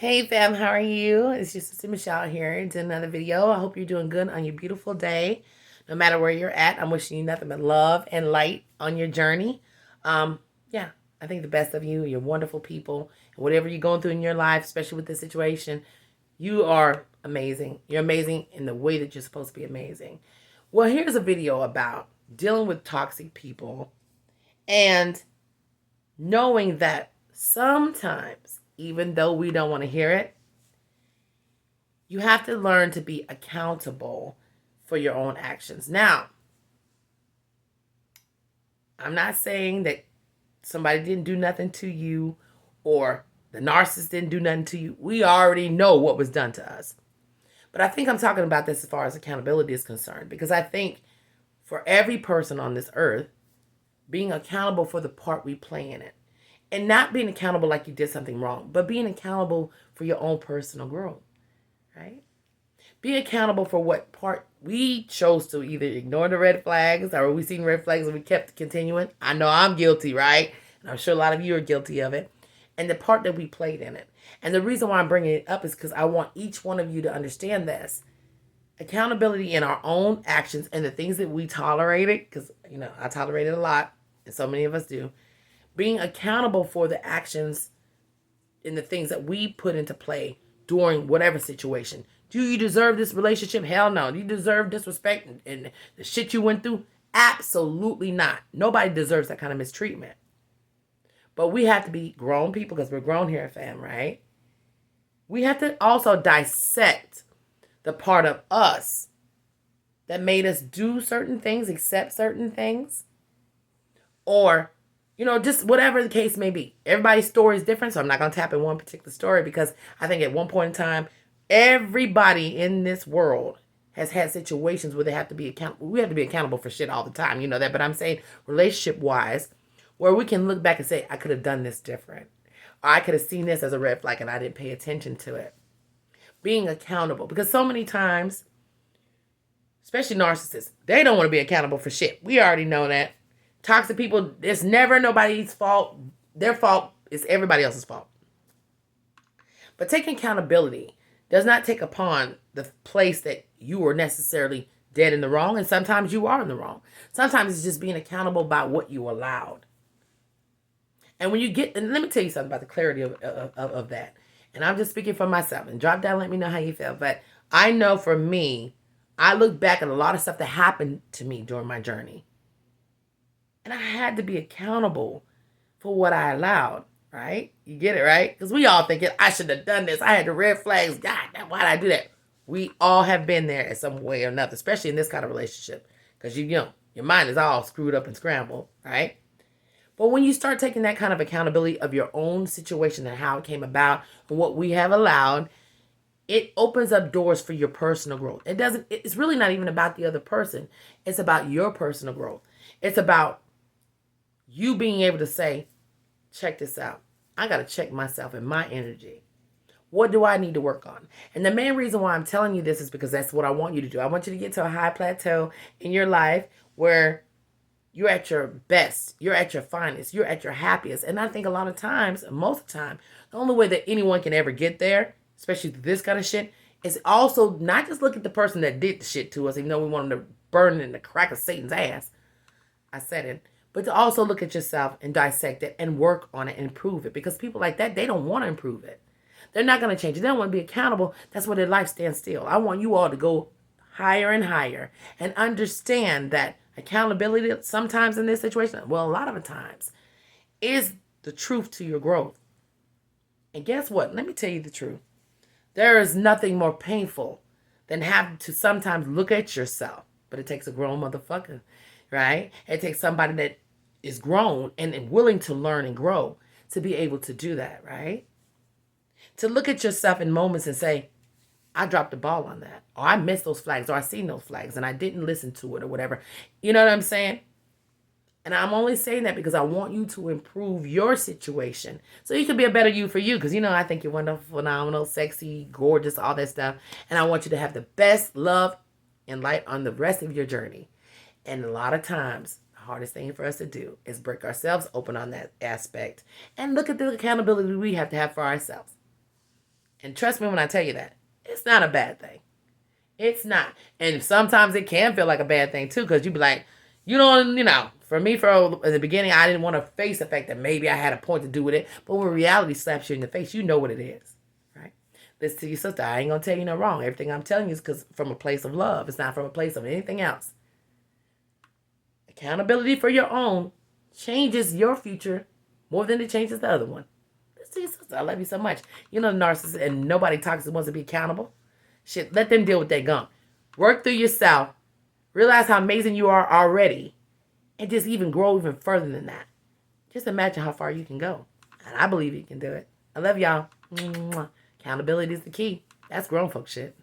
Hey fam, how are you? It's your sister Michelle here. It's another video. I hope you're doing good on your beautiful day. No matter where you're at, I'm wishing you nothing but love and light on your journey. Yeah, I think the best of you. You're wonderful people. And whatever you're going through in your life, especially with this situation, you are amazing. You're amazing in the way that you're supposed to be amazing. Well, here's a video about dealing with toxic people and knowing that sometimes, even though we don't want to hear it, you have to learn to be accountable for your own actions. Now, I'm not saying that somebody didn't do nothing to you or the narcissist didn't do nothing to you. We already know what was done to us. But I think I'm talking about this as far as accountability is concerned, because I think for every person on this earth, being accountable for the part we play in it, and not being accountable like you did something wrong, but being accountable for your own personal growth, right? Be accountable for what part we chose to either ignore the red flags, or we seen red flags and we kept continuing. I know I'm guilty, right? And I'm sure a lot of you are guilty of it. And the part that we played in it. And the reason why I'm bringing it up is because I want each one of you to understand this. Accountability in our own actions and the things that we tolerated, because, I tolerated a lot, and so many of us do. Being accountable for the actions and the things that we put into play during whatever situation. Do you deserve this relationship? Hell no. Do you deserve disrespect and the shit you went through? Absolutely not. Nobody deserves that kind of mistreatment. But we have to be grown people, because we're grown here, fam, right? We have to also dissect the part of us that made us do certain things, accept certain things, or just whatever the case may be. Everybody's story is different, so I'm not going to tap in one particular story, because I think at one point in time, everybody in this world has had situations where they have to be accountable. We have to be accountable for shit all the time, you know that. But I'm saying relationship-wise, where we can look back and say, I could have done this different. Or I could have seen this as a red flag and I didn't pay attention to it. Being accountable. Because so many times, especially narcissists, they don't want to be accountable for shit. We already know that. Toxic people, it's never nobody's fault. Their fault is everybody else's fault. But taking accountability does not take upon the place that you were necessarily dead in the wrong, and sometimes you are in the wrong. Sometimes it's just being accountable about what you allowed. And when you get, and let me tell you something about the clarity of that. And I'm just speaking for myself. And drop down, let me know how you feel. But I know for me, I look back at a lot of stuff that happened to me during my journey. And I had to be accountable for what I allowed, right? You get it, right? Because we all think, I should have done this. I had the red flags. God, why did I do that? We all have been there in some way or another, especially in this kind of relationship. Because your mind is all screwed up and scrambled, right? But when you start taking that kind of accountability of your own situation and how it came about and what we have allowed, it opens up doors for your personal growth. It's really not even about the other person. It's about your personal growth. It's about you being able to say, check this out. I got to check myself and my energy. What do I need to work on? And the main reason why I'm telling you this is because that's what I want you to do. I want you to get to a high plateau in your life where you're at your best. You're at your finest. You're at your happiest. And I think a lot of times, most of the time, the only way that anyone can ever get there, especially this kind of shit, is also not just look at the person that did the shit to us, even though we want them to burn in the crack of Satan's ass. I said it. But to also look at yourself and dissect it and work on it and improve it. Because people like that, they don't want to improve it. They're not going to change it. They don't want to be accountable. That's where their life stands still. I want you all to go higher and higher and understand that accountability sometimes in this situation, well, a lot of the times, is the truth to your growth. And guess what? Let me tell you the truth. There is nothing more painful than having to sometimes look at yourself. But it takes a grown motherfucker, right? It takes somebody that is grown and willing to learn and grow to be able to do that, right? To look at yourself in moments and say, I dropped the ball on that, or I missed those flags, or I seen those flags and I didn't listen to it or whatever. You know what I'm saying? And I'm only saying that because I want you to improve your situation so you can be a better you for you. Because, I think you're wonderful, phenomenal, sexy, gorgeous, all that stuff. And I want you to have the best love and light on the rest of your journey. And a lot of times, the hardest thing for us to do is break ourselves open on that aspect and look at the accountability we have to have for ourselves. And trust me when I tell you that. It's not a bad thing. It's not. And sometimes it can feel like a bad thing too, because you be like, for me, in the beginning, I didn't want to face the fact that maybe I had a point to do with it. But when reality slaps you in the face, you know what it is, right? Listen to your sister. I ain't going to tell you no wrong. Everything I'm telling you is because from a place of love. It's not from a place of anything else. Accountability for your own changes your future more than it changes the other one. Listen to your sister. I love you so much. You know the narcissist and nobody toxic wants to be accountable. Shit, let them deal with their gunk. Work through yourself. Realize how amazing you are already. And just even grow even further than that. Just imagine how far you can go. And I believe you can do it. I love y'all. Accountability is the key. That's grown folk shit.